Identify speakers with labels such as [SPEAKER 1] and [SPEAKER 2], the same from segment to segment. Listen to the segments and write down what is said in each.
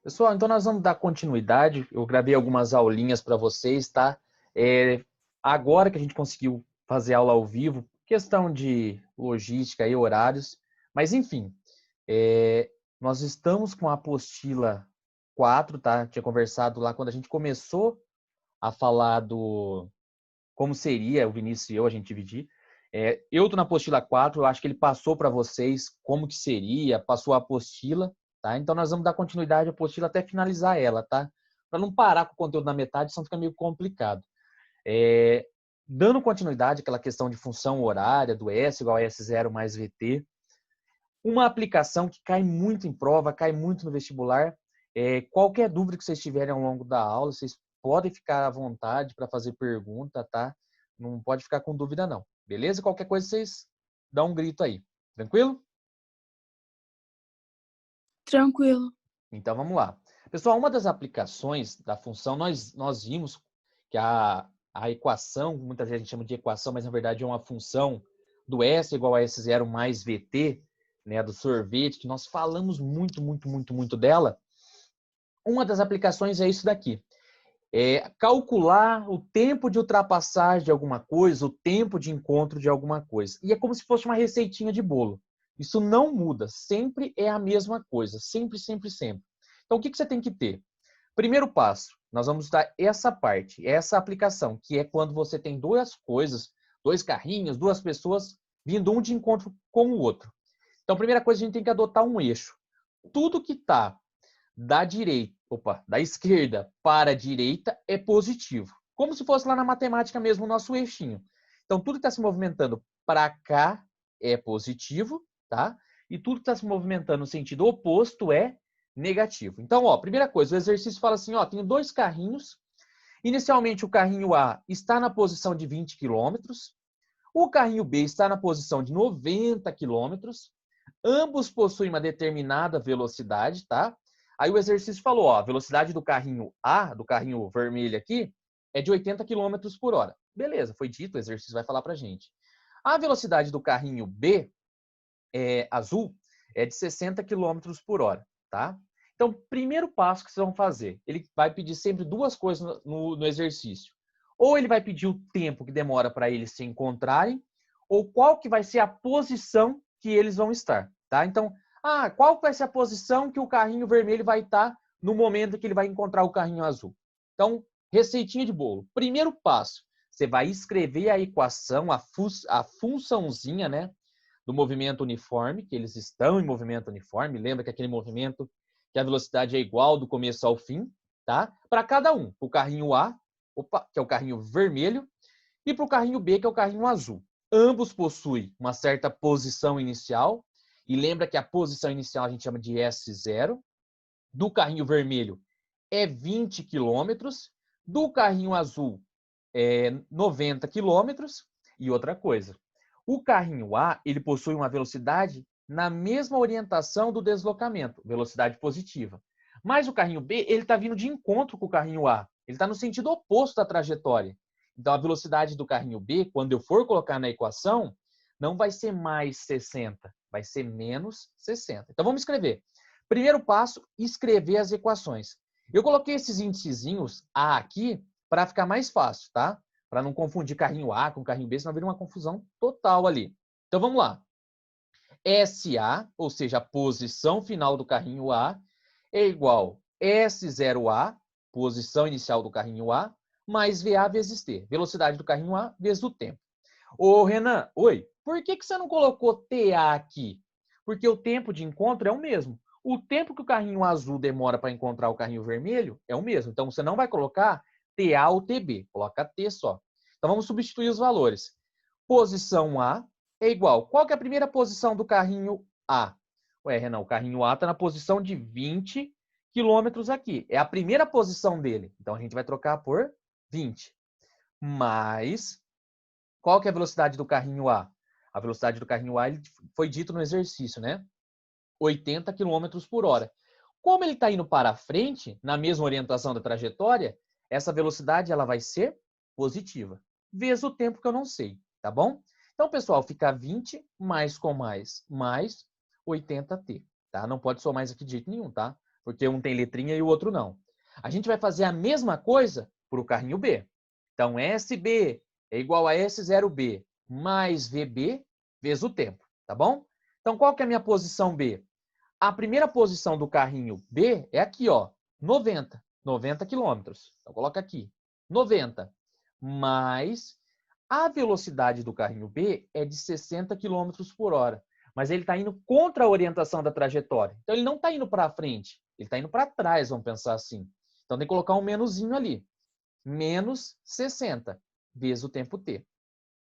[SPEAKER 1] Pessoal, então nós vamos dar continuidade. Eu gravei algumas aulinhas para vocês, tá? Agora que a gente conseguiu fazer aula ao vivo, questão de logística e horários, mas enfim, nós estamos com a apostila 4, tá? Tinha conversado lá quando a gente começou a falar do como seria, o Vinícius e eu, a gente dividir. Eu estou na apostila 4, eu acho que ele passou para vocês como que seria, passou a apostila, tá? Então nós vamos dar continuidade à apostila até finalizar ela, tá? Para não parar com o conteúdo na metade, senão fica meio complicado. Dando continuidade àquela questão de função horária, do S igual a S0 mais VT, uma aplicação que cai muito em prova, cai muito no vestibular. Qualquer dúvida que vocês tiverem ao longo da aula, vocês podem ficar à vontade para fazer pergunta, tá? Não pode ficar com dúvida, não. Beleza? Qualquer coisa, vocês dão um grito aí. Tranquilo?
[SPEAKER 2] Tranquilo.
[SPEAKER 1] Então, vamos lá. Pessoal, uma das aplicações da função, nós vimos que a equação, muita gente chama de equação, mas na verdade é uma função do S igual a S0 mais VT, né, do sorvete, que nós falamos muito dela. Uma das aplicações é isso daqui. Calcular o tempo de ultrapassagem de alguma coisa, o tempo de encontro de alguma coisa. E é como se fosse uma receitinha de bolo. Isso não muda, sempre é a mesma coisa, sempre. Então, o que você tem que ter? Primeiro passo, nós vamos dar essa parte, essa aplicação, que é quando você tem duas coisas, dois carrinhos, duas pessoas, vindo um de encontro com o outro. Então, primeira coisa, a gente tem que adotar um eixo. Tudo que está da esquerda para a direita é positivo. Como se fosse lá na matemática mesmo o nosso eixinho. Então, tudo que está se movimentando para cá é positivo, tá? E tudo que está se movimentando no sentido oposto é negativo. Então, primeira coisa, o exercício fala assim, tenho dois carrinhos. Inicialmente, o carrinho A está na posição de 20 quilômetros. O carrinho B está na posição de 90 quilômetros. Ambos possuem uma determinada velocidade, tá? Aí o exercício falou, a velocidade do carrinho A, do carrinho vermelho aqui, é de 80 quilômetros por hora. Beleza, foi dito, o exercício vai falar pra gente. A velocidade do carrinho B, azul, é de 60 quilômetros por hora, tá? Então, primeiro passo que vocês vão fazer, ele vai pedir sempre duas coisas no exercício. Ou ele vai pedir o tempo que demora para eles se encontrarem, ou qual que vai ser a posição que eles vão estar, tá? Então, qual vai ser a posição que o carrinho vermelho vai estar no momento que ele vai encontrar o carrinho azul? Então, receitinha de bolo. Primeiro passo, você vai escrever a equação, a funçãozinha, né, do movimento uniforme, que eles estão em movimento uniforme. Lembra que aquele movimento que a velocidade é igual do começo ao fim, tá? Para cada um. O carrinho A, que é o carrinho vermelho, e para o carrinho B, que é o carrinho azul. Ambos possuem uma certa posição inicial, e lembra que a posição inicial a gente chama de S0. Do carrinho vermelho é 20 quilômetros, do carrinho azul é 90 quilômetros. E outra coisa, o carrinho A ele possui uma velocidade na mesma orientação do deslocamento, velocidade positiva. Mas o carrinho B ele está vindo de encontro com o carrinho A, ele está no sentido oposto da trajetória. Então, a velocidade do carrinho B, quando eu for colocar na equação, não vai ser mais 60, vai ser menos 60. Então, vamos escrever. Primeiro passo, escrever as equações. Eu coloquei esses índicezinhos A aqui para ficar mais fácil, tá? Para não confundir carrinho A com carrinho B, senão vira uma confusão total ali. Então, vamos lá. SA, ou seja, a posição final do carrinho A, é igual S0A, posição inicial do carrinho A, mais VA vezes T, velocidade do carrinho A vezes o tempo. Ô, Renan, oi, por que você não colocou TA aqui? Porque o tempo de encontro é o mesmo. O tempo que o carrinho azul demora para encontrar o carrinho vermelho é o mesmo. Então, você não vai colocar TA ou TB, coloca T só. Então, vamos substituir os valores. Posição A é igual. Qual que é a primeira posição do carrinho A? Ué, Renan, o carrinho A está na posição de 20 quilômetros aqui. É a primeira posição dele. Então, a gente vai trocar por 20. Mais, qual que é a velocidade do carrinho A? A velocidade do carrinho A foi dito no exercício, né? 80 quilômetros por hora. Como ele está indo para frente, na mesma orientação da trajetória, essa velocidade ela vai ser positiva, vezes o tempo que eu não sei, tá bom? Então, pessoal, fica 20 mais com mais 80t, tá? Não pode somar isso aqui de jeito nenhum, tá? porque um tem letrinha e o outro não. A gente vai fazer a mesma coisa para o carrinho B. Então, SB é igual a S0B mais VB vezes o tempo, tá bom? Então, qual que é a minha posição B? A primeira posição do carrinho B é aqui, ó, 90 quilômetros. Então, coloca aqui, 90, mais a velocidade do carrinho B é de 60 quilômetros por hora. Mas ele está indo contra a orientação da trajetória. Então, ele não está indo para frente, ele está indo para trás, vamos pensar assim. Então, tem que colocar um menuzinho ali. Menos 60 vezes o tempo t.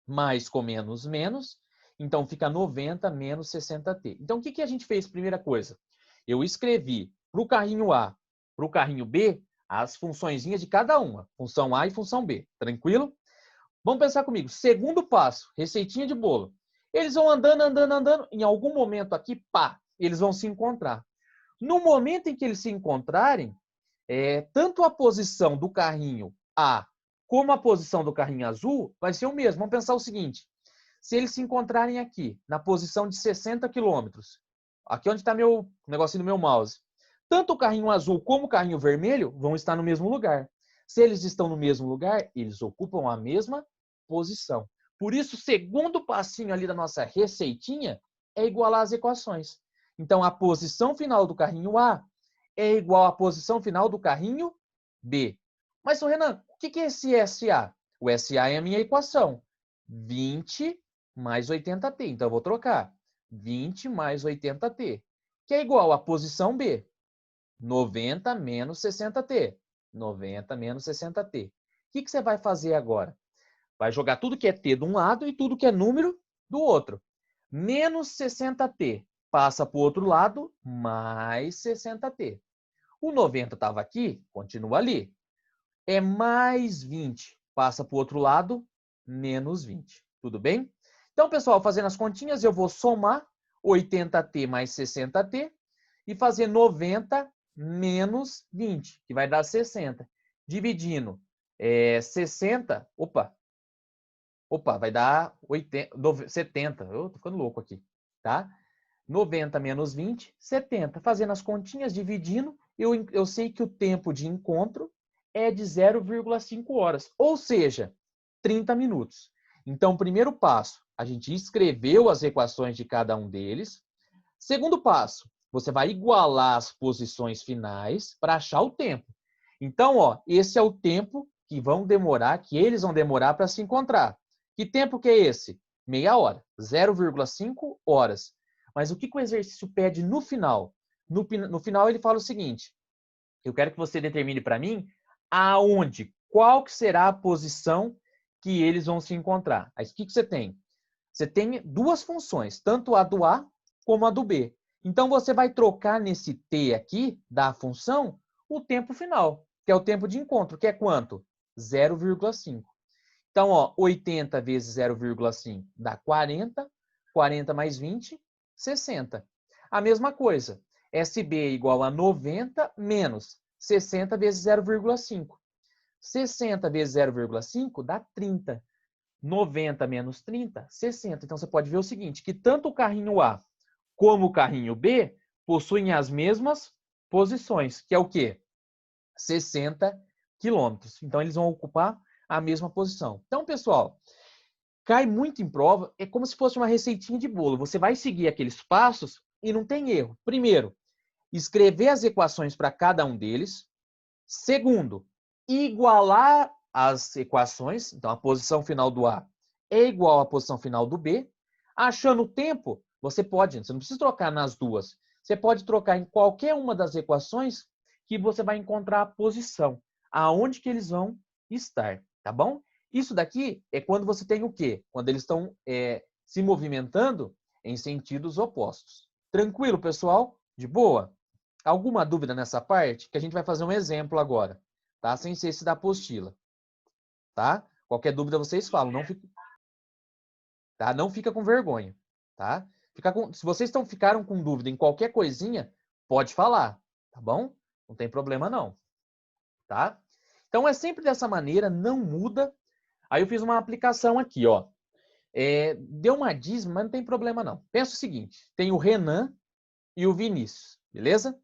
[SPEAKER 1] Mais com menos, menos. Então, fica 90 menos 60t. Então, o que a gente fez? Primeira coisa, eu escrevi para o carrinho A, para o carrinho B, as funçõezinhas de cada uma. Função A e função B. Tranquilo? Vamos pensar comigo. Segundo passo, receitinha de bolo. Eles vão andando, andando, andando. Em algum momento aqui, pá, eles vão se encontrar. No momento em que eles se encontrarem, tanto a posição do carrinho A como a posição do carrinho azul vai ser o mesmo. Vamos pensar o seguinte. Se eles se encontrarem aqui, na posição de 60 quilômetros, aqui onde está meu negocinho do meu mouse, tanto o carrinho azul como o carrinho vermelho vão estar no mesmo lugar. Se eles estão no mesmo lugar, eles ocupam a mesma posição. Por isso, o segundo passinho ali da nossa receitinha é igualar as equações. Então, a posição final do carrinho A é igual à posição final do carrinho B. Mas, Renan, o que é esse SA? O SA é a minha equação. 20 mais 80t. Então, eu vou trocar. 20 mais 80t, que é igual à posição B. 90 menos 60t. 90 menos 60t. O que você vai fazer agora? Vai jogar tudo que é t de um lado e tudo que é número do outro. Menos 60t passa para o outro lado, mais 60t. O 90 estava aqui, continua ali. É mais 20, passa para o outro lado, menos 20. Tudo bem? Então, pessoal, fazendo as continhas, eu vou somar 80t mais 60t e fazer 90 menos 20, que vai dar 60. Dividindo 60, vai dar 70. Eu tô ficando louco aqui, tá? 90 menos 20, 70. Fazendo as continhas, dividindo, eu sei que o tempo de encontro é de 0,5 horas, ou seja, 30 minutos. Então, primeiro passo, a gente escreveu as equações de cada um deles. Segundo passo, você vai igualar as posições finais para achar o tempo. Então, ó, esse é o tempo que eles vão demorar para se encontrar. Que tempo que é esse? Meia hora, 0,5 horas. Mas o que o exercício pede no final? No final ele fala o seguinte, eu quero que você determine para mim qual que será a posição que eles vão se encontrar. Aí o que você tem? Você tem duas funções, tanto a do A como a do B. Então você vai trocar nesse t aqui da função o tempo final, que é o tempo de encontro, que é quanto? 0,5. Então, ó, 80 vezes 0,5 dá 40, 40 mais 20, 60. A mesma coisa, SB é igual a 90 menos 60 vezes 0,5. 60 vezes 0,5 dá 30. 90 menos 30, 60. Então, você pode ver o seguinte, que tanto o carrinho A como o carrinho B possuem as mesmas posições, que é o quê? 60 quilômetros. Então, eles vão ocupar a mesma posição. Então, pessoal, cai muito em prova, é como se fosse uma receitinha de bolo. Você vai seguir aqueles passos e não tem erro. Primeiro, escrever as equações para cada um deles. Segundo, igualar as equações. Então, a posição final do A é igual à posição final do B. Achando o tempo, você não precisa trocar nas duas. Você pode trocar em qualquer uma das equações que você vai encontrar a posição, aonde que eles vão estar, tá bom? Isso daqui é quando você tem o quê? Quando eles estão se movimentando em sentidos opostos. Tranquilo, pessoal? De boa? Alguma dúvida nessa parte? Que a gente vai fazer um exemplo agora, tá? Sem ser esse da apostila, tá? Qualquer dúvida vocês falam, não fica com vergonha, tá? Se vocês ficaram com dúvida em qualquer coisinha, pode falar, tá bom? Não tem problema não, tá? Então é sempre dessa maneira, não muda. Aí eu fiz uma aplicação aqui, ó. Deu uma dízima, mas não tem problema não. Pensa o seguinte, tem o Renan e o Vinícius, beleza?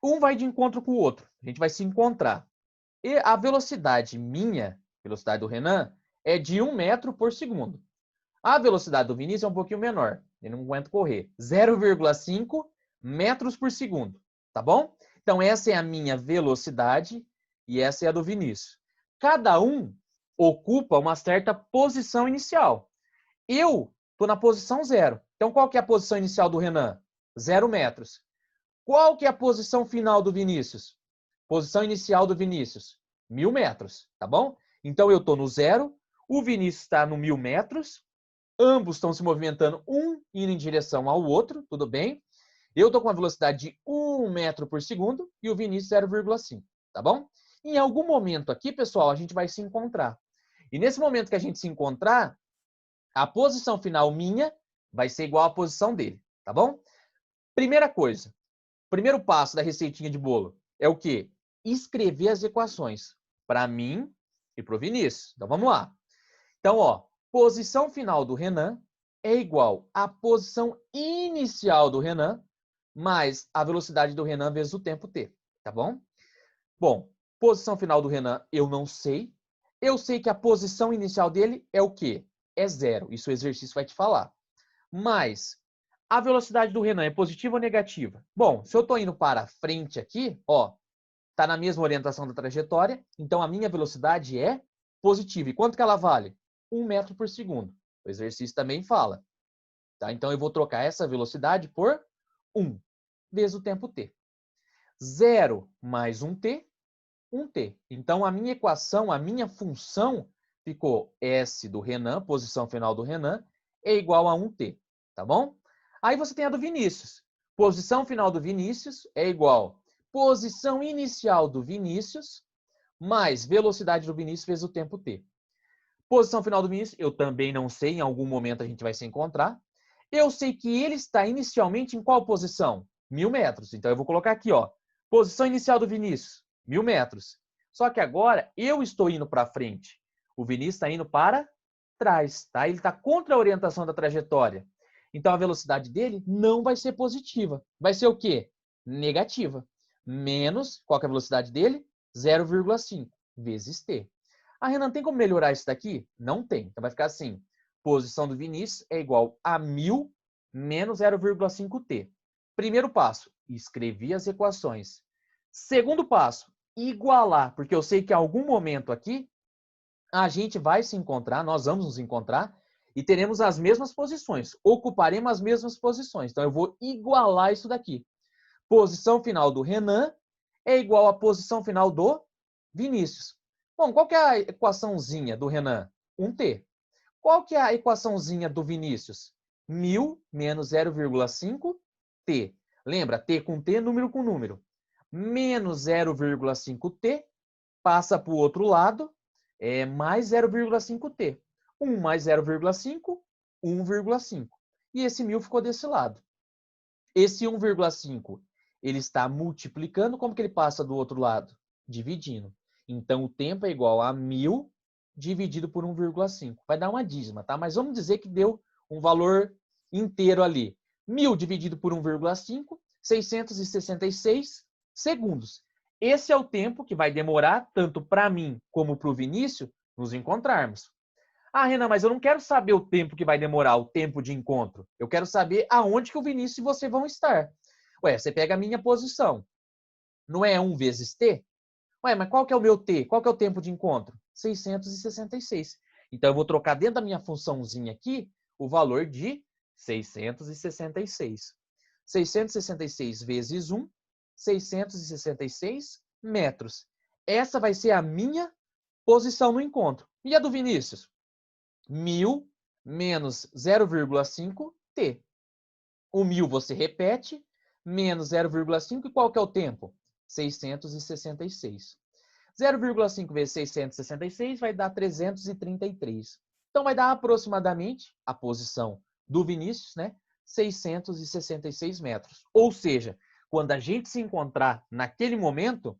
[SPEAKER 1] Um vai de encontro com o outro. A gente vai se encontrar. E a velocidade minha, velocidade do Renan, é de 1 metro por segundo. A velocidade do Vinícius é um pouquinho menor. Ele não aguenta correr. 0,5 metros por segundo. Tá bom? Então, essa é a minha velocidade e essa é a do Vinícius. Cada um ocupa uma certa posição inicial. Eu estou na posição 0. Então, qual que é a posição inicial do Renan? 0 metros. Qual que é a posição final do Vinícius? Posição inicial do Vinícius? 1.000 metros, tá bom? Então, eu estou no 0, o Vinícius está no 1.000 metros, ambos estão se movimentando, um indo em direção ao outro, tudo bem? Eu estou com a velocidade de 1 metro por segundo e o Vinícius 0,5, tá bom? Em algum momento aqui, pessoal, a gente vai se encontrar. E nesse momento que a gente se encontrar, a posição final minha vai ser igual à posição dele, tá bom? Primeira coisa, primeiro passo da receitinha de bolo é o quê? Escrever as equações para mim e para o Vinícius. Então, vamos lá. Então, ó, posição final do Renan é igual à posição inicial do Renan mais a velocidade do Renan vezes o tempo t, tá bom? Bom, posição final do Renan eu não sei. Eu sei que a posição inicial dele é o quê? É 0. Isso o exercício vai te falar. Mas a velocidade do Renan é positiva ou negativa? Bom, se eu estou indo para frente aqui, ó, está na mesma orientação da trajetória, então a minha velocidade é positiva. E quanto que ela vale? 1 metro por segundo. O exercício também fala. Tá? Então eu vou trocar essa velocidade por 1 vezes o tempo t. 0 mais 1t, 1t. Então a minha equação, a minha função ficou S do Renan, posição final do Renan, é igual a 1t. Tá bom? Aí você tem a do Vinícius. Posição final do Vinícius é igual posição inicial do Vinícius mais velocidade do Vinícius vezes o tempo t. Posição final do Vinícius, eu também não sei, em algum momento a gente vai se encontrar. Eu sei que ele está inicialmente em qual posição? 1.000 metros. Então eu vou colocar aqui, ó, posição inicial do Vinícius, 1.000 metros. Só que agora eu estou indo para frente. O Vinícius está indo para trás, tá? Ele está contra a orientação da trajetória. Então a velocidade dele não vai ser positiva. Vai ser o quê? Negativa. Menos, qual que é a velocidade dele? 0,5 vezes t. Ah, Renan, tem como melhorar isso daqui? Não tem. Então vai ficar assim. Posição do Vinícius é igual a 1.000 menos 0,5t. Primeiro passo, escrevi as equações. Segundo passo, igualar, porque eu sei que em algum momento aqui a gente vai se encontrar, nós vamos nos encontrar e teremos as mesmas posições, ocuparemos as mesmas posições. Então eu vou igualar isso daqui. Posição final do Renan é igual à posição final do Vinícius. Bom, qual que é a equaçãozinha do Renan? 1t. Qual que é a equaçãozinha do Vinícius? 1.000 menos 0,5t. Lembra, t com t, número com número. Menos 0,5t, passa para o outro lado, é mais 0,5t. 1 mais 0,5, 1,5. E esse 1.000 ficou desse lado. Esse 1,5, ele está multiplicando, como que ele passa do outro lado? Dividindo. Então, o tempo é igual a 1.000 dividido por 1,5. Vai dar uma dízima, tá? Mas vamos dizer que deu um valor inteiro ali. 1.000 dividido por 1,5, 666 segundos. Esse é o tempo que vai demorar, tanto para mim como para o Vinícius, nos encontrarmos. Ah, Renan, mas eu não quero saber o tempo que vai demorar, o tempo de encontro. Eu quero saber aonde que o Vinícius e você vão estar. Ué, você pega a minha posição. Não é 1 vezes t? Ué, mas qual que é o meu t? Qual que é o tempo de encontro? 666. Então, eu vou trocar dentro da minha funçãozinha aqui o valor de 666. 666 vezes 1, 666 metros. Essa vai ser a minha posição no encontro. E a do Vinícius? 1.000 menos 0,5t. O 1.000 você repete, menos 0,5. E qual que é o tempo? 666. 0,5 vezes 666 vai dar 333. Então, vai dar aproximadamente a posição do Vinícius, né? 666 metros. Ou seja, quando a gente se encontrar naquele momento,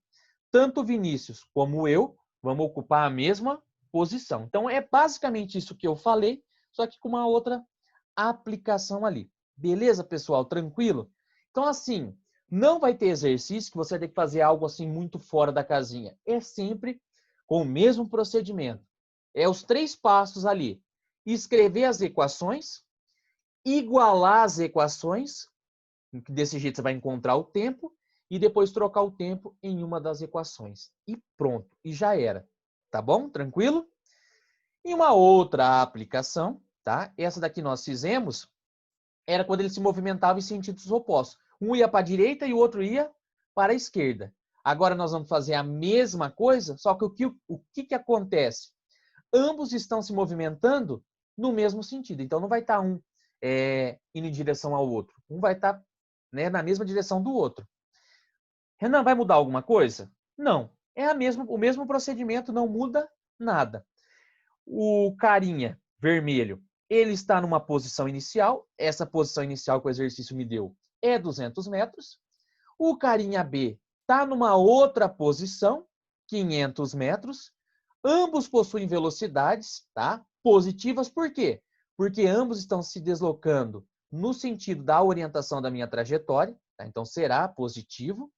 [SPEAKER 1] tanto o Vinícius como eu vamos ocupar a mesma posição. Então, é basicamente isso que eu falei, só que com uma outra aplicação ali. Beleza, pessoal? Tranquilo? Então, assim, Não vai ter exercício que você vai ter que fazer algo assim muito fora da casinha. É sempre com o mesmo procedimento. É os 3 passos ali. Escrever as equações, igualar as equações, desse jeito você vai encontrar o tempo, e depois trocar o tempo em uma das equações. E pronto, e já era. Tá bom? Tranquilo? E uma outra aplicação, tá? Essa daqui nós fizemos, era quando ele se movimentava em sentidos opostos. Um ia para a direita e o outro ia para a esquerda. Agora nós vamos fazer a mesma coisa, só que o que acontece? Ambos estão se movimentando no mesmo sentido. Então não vai estar um indo em direção ao outro. Um vai estar, né, na mesma direção do outro. Renan, vai mudar alguma coisa? Não. É o mesmo procedimento, não muda nada. O carinha vermelho, ele está numa posição inicial. Essa posição inicial que o exercício me deu é 200 metros. O carinha B está numa outra posição, 500 metros. Ambos possuem velocidades, tá? Positivas. Por quê? Porque ambos estão se deslocando no sentido da orientação da minha trajetória. Tá? Então, será positivo.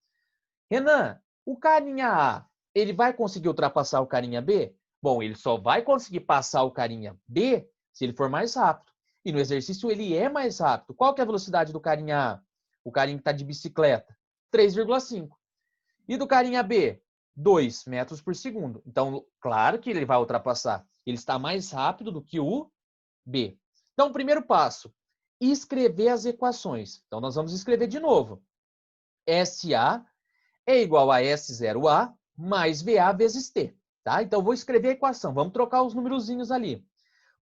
[SPEAKER 1] Renan, o carinha A, ele vai conseguir ultrapassar o carinha B? Bom, ele só vai conseguir passar o carinha B se ele for mais rápido. E no exercício ele é mais rápido. Qual que é a velocidade do carinha A? O carinha que está de bicicleta? 3,5. E do carinha B? 2 metros por segundo. Então, claro que ele vai ultrapassar. Ele está mais rápido do que o B. Então, primeiro passo, escrever as equações. Então, nós vamos escrever de novo. SA é igual a S0A mais VA vezes T. Tá? Então, vou escrever a equação. Vamos trocar os numerozinhos ali.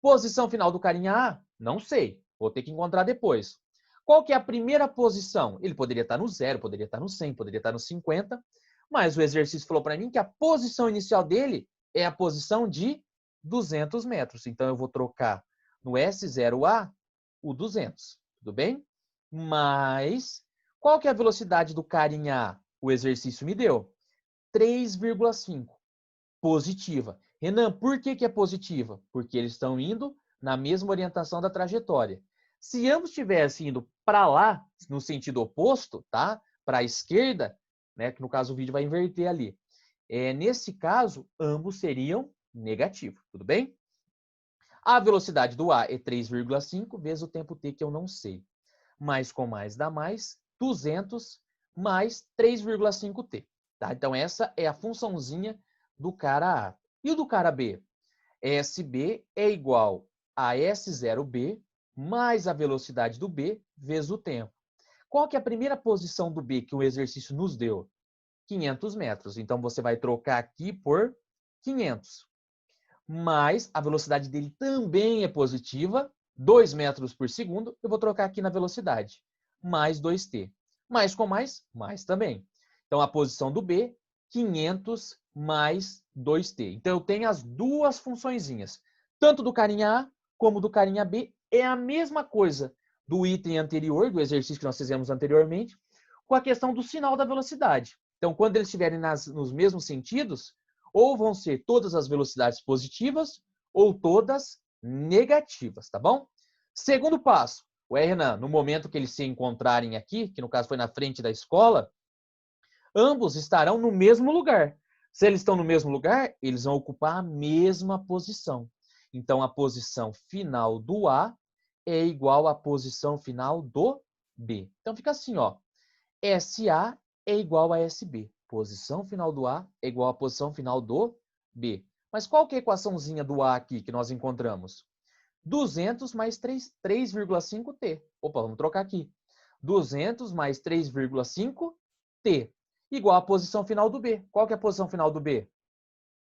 [SPEAKER 1] Posição final do carinha A? Não sei. Vou ter que encontrar depois. Qual que é a primeira posição? Ele poderia estar no 0, poderia estar no 100, poderia estar no 50, mas o exercício falou para mim que a posição inicial dele é a posição de 200 metros. Então, eu vou trocar no S0A o 200. Tudo bem? Mas, qual que é a velocidade do carinha A? O exercício me deu 3,5. Positiva. Renan, por que é positiva? Porque eles estão indo na mesma orientação da trajetória. Se ambos estivessem indo para lá, no sentido oposto, tá? Para a esquerda, né? Que no caso o vídeo vai inverter ali. Nesse caso, ambos seriam negativos, tudo bem? A velocidade do A é 3,5 vezes o tempo t que eu não sei. Mais com mais dá mais, 200 mais 3,5t. Tá? Então essa é a funçãozinha do cara A. E o do cara B? SB é igual a S0B mais a velocidade do B vezes o tempo. Qual que é a primeira posição do B que o exercício nos deu? 500 metros. Então, você vai trocar aqui por 500. Mas a velocidade dele também é positiva, 2 metros por segundo. Eu vou trocar aqui na velocidade. Mais 2t. Mais com mais também. Então, a posição do B, 500 mais 2t. Então, eu tenho as duas funçõezinhas. Tanto do carinha A como do carinha B. É a mesma coisa do item anterior, do exercício que nós fizemos anteriormente, com a questão do sinal da velocidade. Então, quando eles estiverem nos mesmos sentidos, ou vão ser todas as velocidades positivas ou todas negativas, tá bom? Segundo passo, Renan, no momento que eles se encontrarem aqui, que no caso foi na frente da escola, ambos estarão no mesmo lugar. Se eles estão no mesmo lugar, eles vão ocupar a mesma posição. Então, a posição final do A é igual à posição final do B. Então, fica assim, ó. SA é igual a SB. Posição final do A é igual à posição final do B. Mas qual que é a equaçãozinha do A aqui que nós encontramos? 200 mais 3,5t. Opa, vamos trocar aqui. 200 mais 3,5t igual à posição final do B. Qual que é a posição final do B?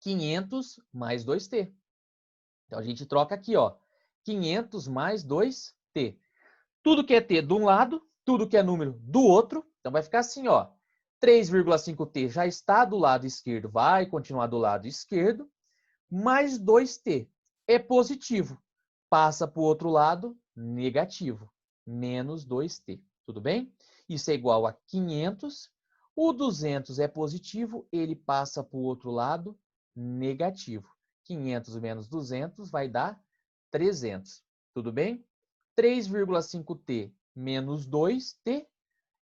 [SPEAKER 1] 500 mais 2t. Então, a gente troca aqui, ó. 500 mais 2t. Tudo que é t de um lado, tudo que é número do outro. Então, vai ficar assim, ó. 3,5t já está do lado esquerdo, vai continuar do lado esquerdo. Mais 2t é positivo. Passa para o outro lado, negativo. Menos 2t. Tudo bem? Isso é igual a 500. O 200 é positivo, ele passa para o outro lado, negativo. 500 menos 200 vai dar 300. Tudo bem? 3,5t menos 2t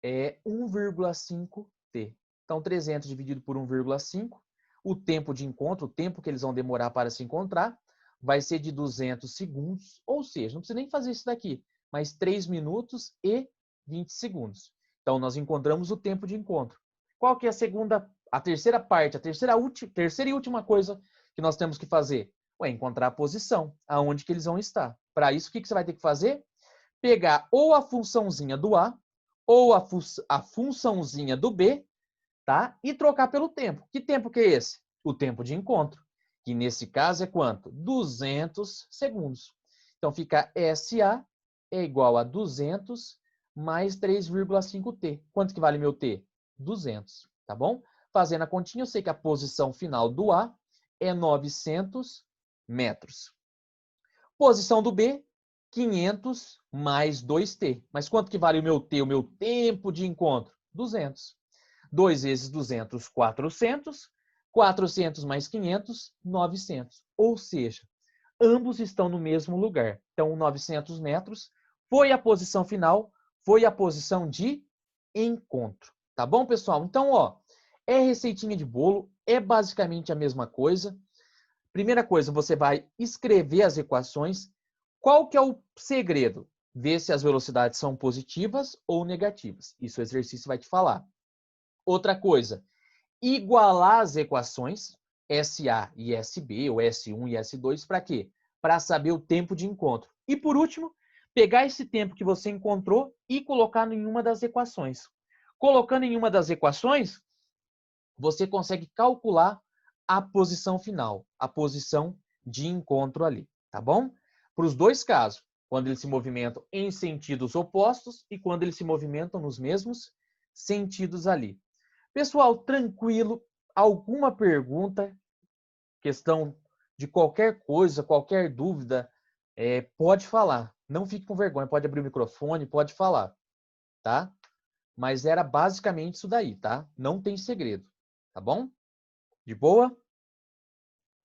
[SPEAKER 1] é 1,5t. Então, 300 dividido por 1,5, o tempo de encontro, o tempo que eles vão demorar para se encontrar, vai ser de 200 segundos, ou seja, não precisa nem fazer isso daqui, mas 3 minutos e 20 segundos. Então, nós encontramos o tempo de encontro. Qual que é a terceira parte, a terceira e última coisa que nós temos que fazer? Ué, encontrar a posição, aonde que eles vão estar. Para isso, o que você vai ter que fazer? Pegar ou a funçãozinha do A, ou a funçãozinha do B, tá? E trocar pelo tempo. Que tempo que é esse? O tempo de encontro, que nesse caso é quanto? 200 segundos. Então, fica SA é igual a 200 mais 3,5t. Quanto que vale meu t? 200, tá bom? Fazendo a continha, eu sei que a posição final do A é 900 metros. Posição do B, 500 mais 2t. Mas quanto que vale o meu t, o meu tempo de encontro? 200. 2 vezes 200, 400. 400 mais 500, 900. Ou seja, ambos estão no mesmo lugar. Então, 900 metros foi a posição final, foi a posição de encontro. Tá bom, pessoal? Então, ó, é receitinha de bolo, é basicamente a mesma coisa. Primeira coisa, você vai escrever as equações. Qual que é o segredo? Ver se as velocidades são positivas ou negativas. Isso o exercício vai te falar. Outra coisa, igualar as equações SA e SB, ou S1 e S2, para quê? Para saber o tempo de encontro. E por último, pegar esse tempo que você encontrou e colocar em uma das equações. Colocando em uma das equações, você consegue calcular a posição final, a posição de encontro ali, tá bom? Para os dois casos, quando eles se movimentam em sentidos opostos e quando eles se movimentam nos mesmos sentidos ali. Pessoal, tranquilo? Alguma pergunta, questão de qualquer coisa, qualquer dúvida, pode falar. Não fique com vergonha, pode abrir o microfone, pode falar, tá? Mas era basicamente isso daí, tá? Não tem segredo, tá bom? De boa?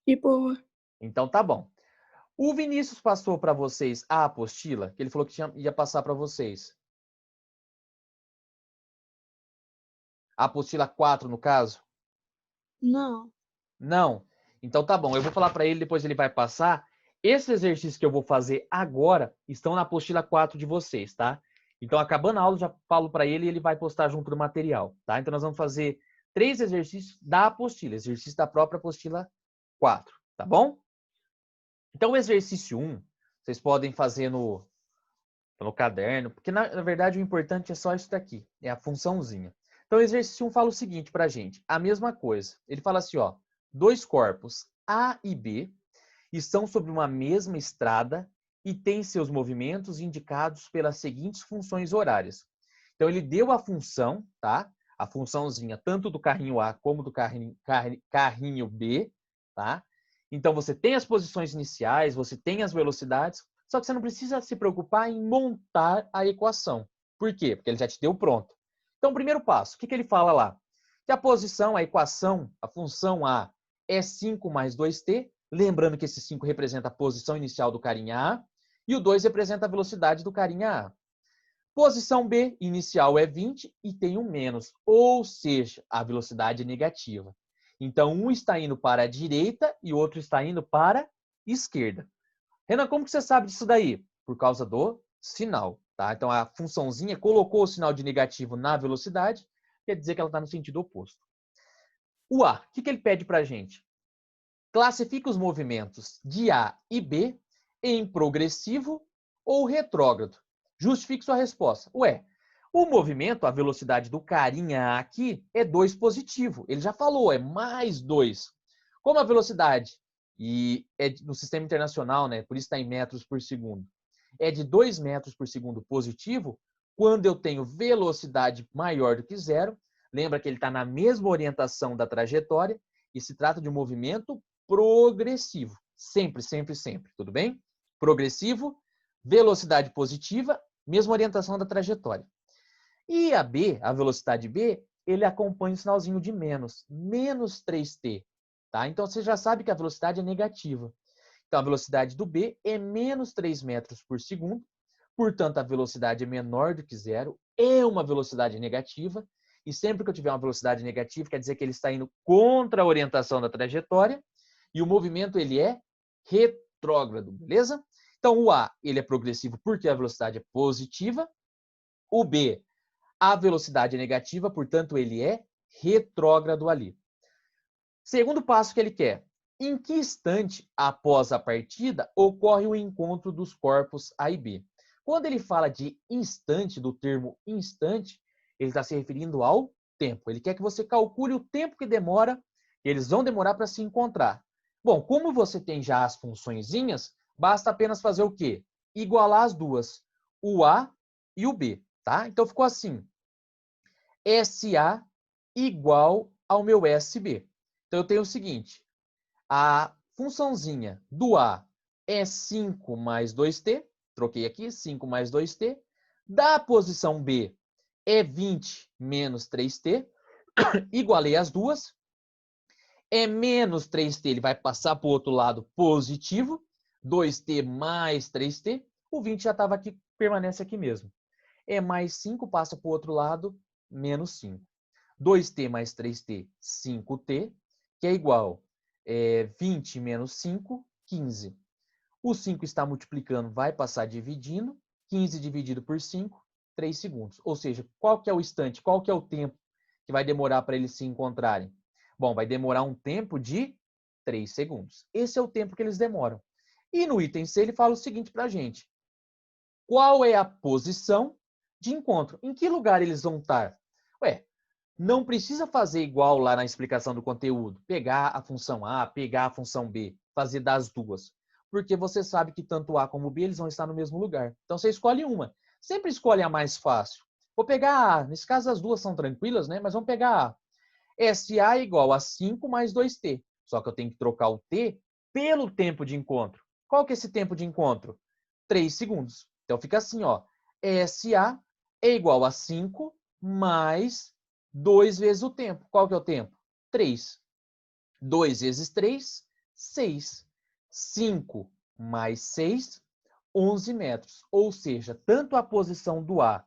[SPEAKER 2] De boa.
[SPEAKER 1] Então tá bom. O Vinícius passou para vocês a apostila, que ele falou que ia passar para vocês. A apostila 4, no caso?
[SPEAKER 2] Não.
[SPEAKER 1] Não. Então tá bom, eu vou falar para ele, depois ele vai passar. Esses exercícios que eu vou fazer agora estão na apostila 4 de vocês, tá? Então, acabando a aula, já falo para ele e ele vai postar junto do material, tá? Então, nós vamos fazer 3 exercícios da apostila, exercício da própria apostila 4, tá bom? Então, o exercício 1, vocês podem fazer no caderno, porque na verdade o importante é só isso daqui, é a funçãozinha. Então, o exercício 1 fala o seguinte pra gente, a mesma coisa. Ele fala assim, ó, dois corpos A e B estão sobre uma mesma estrada e têm seus movimentos indicados pelas seguintes funções horárias. Então, ele deu a função, tá? A funçãozinha tanto do carrinho A como do carrinho B, tá? Então, você tem as posições iniciais, você tem as velocidades, só que você não precisa se preocupar em montar a equação. Por quê? Porque ele já te deu pronto. Então, primeiro passo, o que ele fala lá? Que a posição, a equação, a função A é 5 mais 2t, lembrando que esse 5 representa a posição inicial do carinha A, e o 2 representa a velocidade do carinha A. Posição B, inicial é 20 e tem um menos, ou seja, a velocidade é negativa. Então, um está indo para a direita e o outro está indo para a esquerda. Renan, como que você sabe disso daí? Por causa do sinal, tá? Então, a funçãozinha colocou o sinal de negativo na velocidade, quer dizer que ela está no sentido oposto. O A, o que ele pede para a gente? Classifica os movimentos de A e B em progressivo ou retrógrado. Justifique sua resposta. Ué, o movimento, a velocidade do carinha aqui é 2 positivo. Ele já falou, é mais 2. Como a velocidade e é no sistema internacional, né? Por isso está em metros por segundo. É de 2 metros por segundo positivo, quando eu tenho velocidade maior do que zero, lembra que ele está na mesma orientação da trajetória, e se trata de um movimento progressivo. Sempre, sempre, sempre. Tudo bem? Progressivo, velocidade positiva, mesma orientação da trajetória. E a B, a velocidade B, ele acompanha o sinalzinho de menos, menos 3t. Tá? Então, você já sabe que a velocidade é negativa. Então, a velocidade do B é menos 3 metros por segundo, portanto, a velocidade é menor do que zero, é uma velocidade negativa, e sempre que eu tiver uma velocidade negativa, quer dizer que ele está indo contra a orientação da trajetória, e o movimento ele é retrógrado, beleza? Então, o A ele é progressivo porque a velocidade é positiva, o B, a velocidade é negativa, portanto, ele é retrógrado ali. Segundo passo que ele quer. Em que instante após a partida ocorre o encontro dos corpos A e B? Quando ele fala de instante, do termo instante, ele está se referindo ao tempo. Ele quer que você calcule o tempo que demora, que eles vão demorar para se encontrar. Bom, como você tem já as funçõezinhas, basta apenas fazer o quê? Igualar as duas, o A e o B, tá? Então ficou assim, SA igual ao meu SB. Então eu tenho o seguinte, a funçãozinha do A é 5 mais 2t, troquei aqui, 5 mais 2t. Da posição B é 20 menos 3t, igualei as duas. É menos 3t, ele vai passar para o outro lado positivo, 2t mais 3t, o 20 já estava aqui, permanece aqui mesmo. É mais 5, passa para o outro lado, menos 5. 2t mais 3t, 5t, que é igual 20 menos 5, 15. O 5 está multiplicando, vai passar dividindo. 15 dividido por 5, 3 segundos. Ou seja, qual que é o instante, qual que é o tempo que vai demorar para eles se encontrarem? Bom, vai demorar um tempo de 3 segundos. Esse é o tempo que eles demoram. E no item C ele fala o seguinte para a gente. Qual é a posição de encontro? Em que lugar eles vão estar? Ué, não precisa fazer igual lá na explicação do conteúdo. Pegar a função A, pegar a função B, fazer das duas. Porque você sabe que tanto A como B eles vão estar no mesmo lugar. Então você escolhe uma. Sempre escolhe a mais fácil. Vou pegar A. Nesse caso as duas são tranquilas, né? Mas vamos pegar A. SA é igual a 5 mais 2t. Só que eu tenho que trocar o t pelo tempo de encontro. Qual que é esse tempo de encontro? 3 segundos. Então fica assim, ó. SA é igual a 5 mais 2 vezes o tempo. Qual que é o tempo? 3. 2 vezes 3, 6. 5 mais 6, 11 metros. Ou seja, tanto a posição do A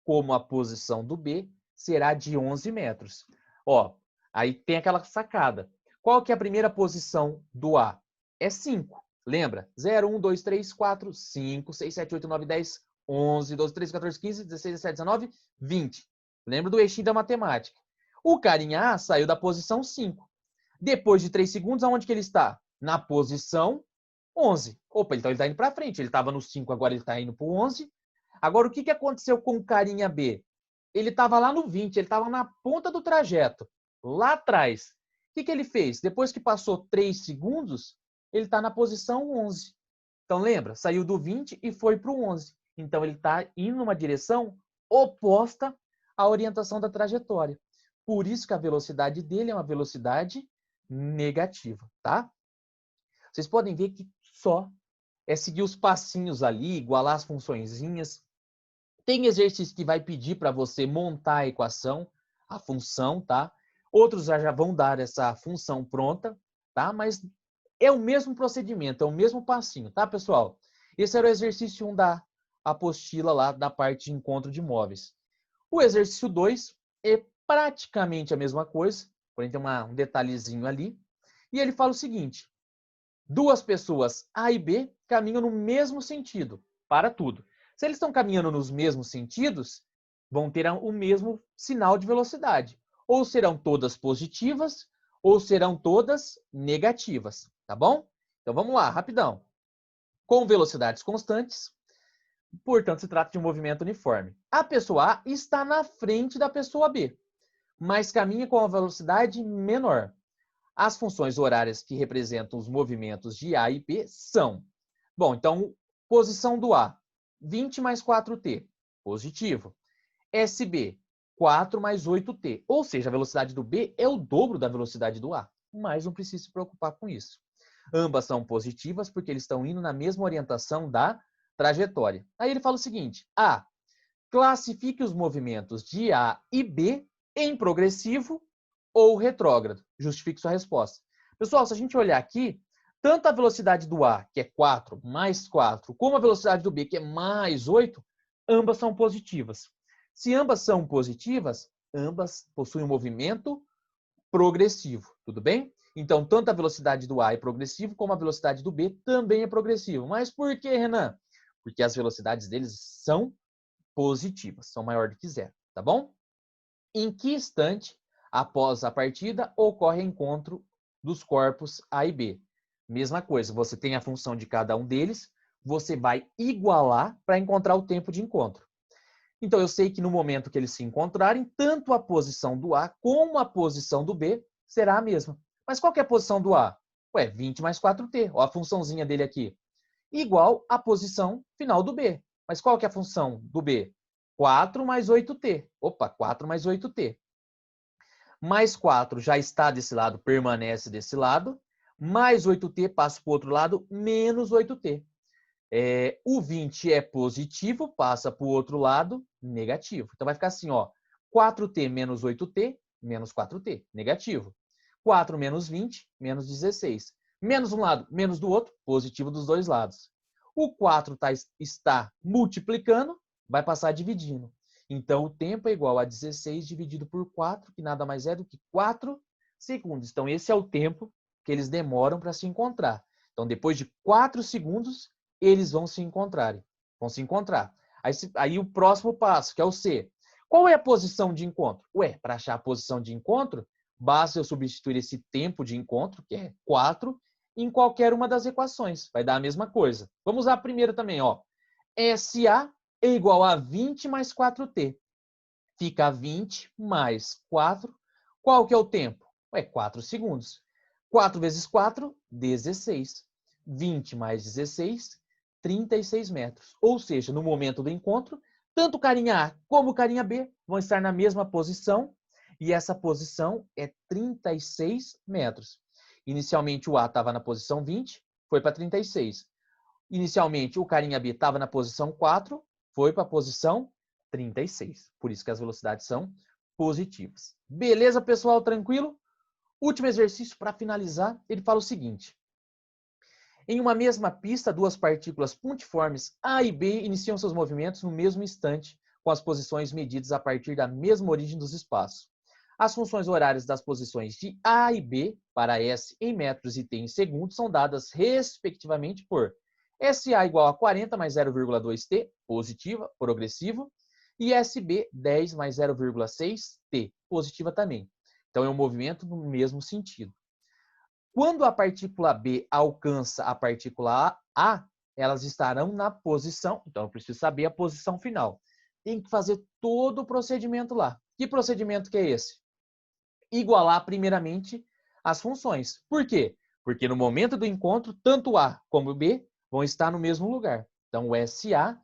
[SPEAKER 1] como a posição do B será de 11 metros. Ó, aí tem aquela sacada. Qual que é a primeira posição do A? É 5. Lembra? 0, 1, 2, 3, 4, 5, 6, 7, 8, 9, 10, 11, 12, 13, 14, 15, 16, 17, 19, 20. Lembra do eixinho da matemática. O carinha A saiu da posição 5. Depois de 3 segundos, aonde que ele está? Na posição 11. Opa, então ele está indo para frente. Ele estava no 5, agora ele está indo para o 11. Agora, o que aconteceu com o carinha B? Ele estava lá no 20, ele estava na ponta do trajeto, lá atrás. O que ele fez? Depois que passou 3 segundos, ele está na posição 11. Então, lembra? Saiu do 20 e foi para o 11. Então, ele está indo numa direção oposta à orientação da trajetória. Por isso que a velocidade dele é uma velocidade negativa, tá? Vocês podem ver que só é seguir os passinhos ali, igualar as funçõezinhas. Tem exercício que vai pedir para você montar a equação, a função, tá? Outros já vão dar essa função pronta, tá? Mas é o mesmo procedimento, é o mesmo passinho, tá, pessoal? Esse era o exercício 1 da apostila lá da parte de encontro de móveis. O exercício 2 é praticamente a mesma coisa, porém tem um detalhezinho ali. E ele fala o seguinte, duas pessoas A e B caminham no mesmo sentido, para tudo. Se eles estão caminhando nos mesmos sentidos, vão ter o mesmo sinal de velocidade. Ou serão todas positivas, ou serão todas negativas, tá bom? Então vamos lá, rapidão. Com velocidades constantes, portanto se trata de um movimento uniforme. A pessoa A está na frente da pessoa B, mas caminha com uma velocidade menor. As funções horárias que representam os movimentos de A e B são... Bom, então, posição do A, 20 mais 4t, positivo. SB, 4 mais 8t, ou seja, a velocidade do B é o dobro da velocidade do A, mas não precisa se preocupar com isso. Ambas são positivas porque eles estão indo na mesma orientação da trajetória. Aí ele fala o seguinte, A, classifique os movimentos de A e B em progressivo ou retrógrado. Justifique sua resposta. Pessoal, se a gente olhar aqui, tanto a velocidade do A, que é 4 mais 4, como a velocidade do B, que é mais 8, ambas são positivas. Se ambas são positivas, ambas possuem um movimento progressivo, tudo bem? Então, tanto a velocidade do A é progressivo, como a velocidade do B também é progressivo. Mas por que, Renan? Porque as velocidades deles são positivas, são maior do que zero, tá bom? Em que instante, após a partida, ocorre o encontro dos corpos A e B? Mesma coisa, você tem a função de cada um deles, você vai igualar para encontrar o tempo de encontro. Então, eu sei que no momento que eles se encontrarem, tanto a posição do A como a posição do B será a mesma. Mas qual que é a posição do A? Ué, 20 mais 4t. Ó, a funçãozinha dele aqui. Igual à posição final do B. Mas qual que é a função do B? 4 mais 8t. Opa, 4 mais 8t. Mais 4 já está desse lado, permanece desse lado. Mais 8t passa para o outro lado, menos 8t. O 20 é positivo, passa para o outro lado, negativo. Então vai ficar assim, ó, 4t menos 8t, menos 4t, negativo. 4 menos 20, menos 16. Menos um lado, menos do outro, positivo dos dois lados. O 4 está multiplicando, vai passar dividindo. Então, o tempo é igual a 16 dividido por 4, que nada mais é do que 4 segundos. Então, esse é o tempo que eles demoram para se encontrar. Então, depois de 4 segundos, eles vão se encontrarem. Vão se encontrar. Aí o próximo passo, que é o C. Qual é a posição de encontro? Ué, para achar a posição de encontro, basta eu substituir esse tempo de encontro, que é 4, em qualquer uma das equações. Vai dar a mesma coisa. Vamos usar a primeira também, ó. SA é igual a 20 mais 4t. Fica 20 mais 4. Qual que é o tempo? 4 segundos. 4 vezes 4, 16. 20 mais 16, 36 metros. Ou seja, no momento do encontro, tanto carinha A como carinha B vão estar na mesma posição, e essa posição é 36 metros. Inicialmente o A estava na posição 20, foi para 36. Inicialmente o carinha B estava na posição 4, foi para a posição 36. Por isso que as velocidades são positivas. Beleza, pessoal? Tranquilo? Último exercício para finalizar, ele fala o seguinte. Em uma mesma pista, duas partículas pontiformes A e B iniciam seus movimentos no mesmo instante, com as posições medidas a partir da mesma origem dos espaços. As funções horárias das posições de A e B para S em metros e T em segundos são dadas respectivamente por SA igual a 40 mais 0,2T, positiva, progressivo, e SB 10 mais 0,6T, positiva também. Então, é um movimento no mesmo sentido. Quando a partícula B alcança a partícula A, elas estarão na posição, então eu preciso saber a posição final. Tem que fazer todo o procedimento lá. Que procedimento que é esse? Igualar primeiramente as funções. Por quê? Porque no momento do encontro, tanto A como B vão estar no mesmo lugar. Então, o SA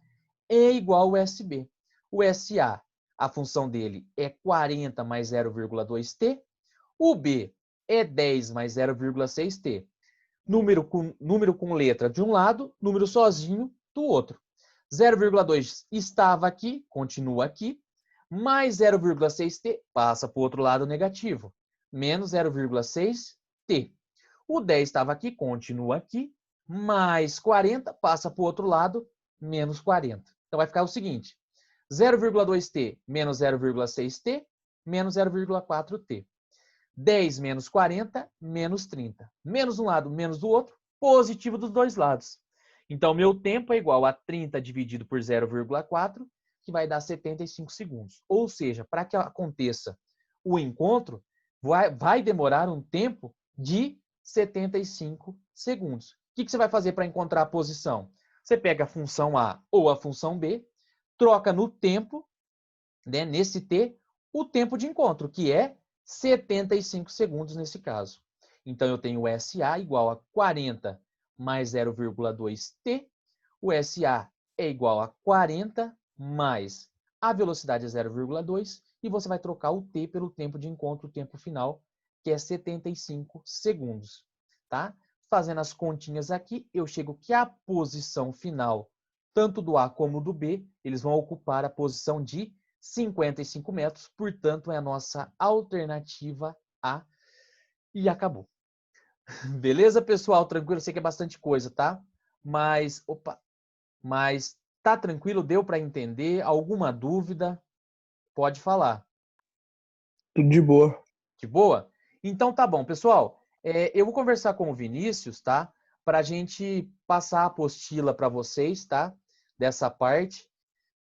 [SPEAKER 1] é igual ao SB. O SA, a função dele é 40 mais 0,2T. O B é 10 mais 0,6T. Número com letra de um lado, número sozinho do outro. 0,2 estava aqui, continua aqui. Mais 0,6T passa para o outro lado negativo. Menos 0,6T. O 10 estava aqui, continua aqui. Mais 40 passa para o outro lado, menos 40. Então vai ficar o seguinte. 0,2T menos 0,6T menos 0,4T. 10 menos 40, menos 30. Menos um lado, menos do outro, positivo dos dois lados. Então, meu tempo é igual a 30 dividido por 0,4, que vai dar 75 segundos. Ou seja, para que aconteça o encontro, vai demorar um tempo de 75 segundos. O que você vai fazer para encontrar a posição? Você pega a função A ou a função B, troca no tempo, né, nesse T, o tempo de encontro, que é 75 segundos nesse caso. Então, eu tenho o SA igual a 40 mais 0,2T. O SA é igual a 40 mais a velocidade é 0,2 e você vai trocar o T pelo tempo de encontro, o tempo final, que é 75 segundos. Tá? Fazendo as continhas aqui, eu chego que a posição final, tanto do A como do B, eles vão ocupar a posição de 55 metros, portanto, é a nossa alternativa A e acabou. Beleza, pessoal? Tranquilo? Eu sei que é bastante coisa, tá? Mas tá tranquilo? Deu para entender? Alguma dúvida? Pode falar.
[SPEAKER 3] Tudo de boa.
[SPEAKER 1] De boa? Então tá bom, pessoal. Eu vou conversar com o Vinícius, tá? Para a gente passar a apostila para vocês, tá? Dessa parte,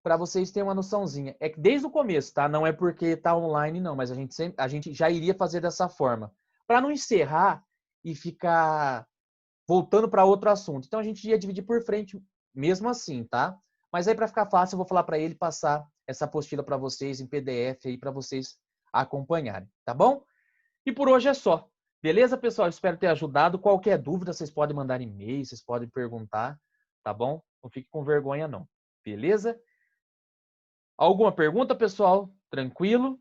[SPEAKER 1] para vocês terem uma noçãozinha. É que desde o começo, tá? Não é porque tá online, não, mas a gente já iria fazer dessa forma. Para não encerrar e ficar voltando para outro assunto. Então a gente ia dividir por frente mesmo assim, tá? Mas aí para ficar fácil, eu vou falar para ele passar essa apostila para vocês em PDF aí para vocês acompanharem, tá bom? E por hoje é só. Beleza, pessoal? Espero ter ajudado. Qualquer dúvida, vocês podem mandar e-mail, vocês podem perguntar, tá bom? Não fique com vergonha, não. Beleza? Alguma pergunta, pessoal? Tranquilo?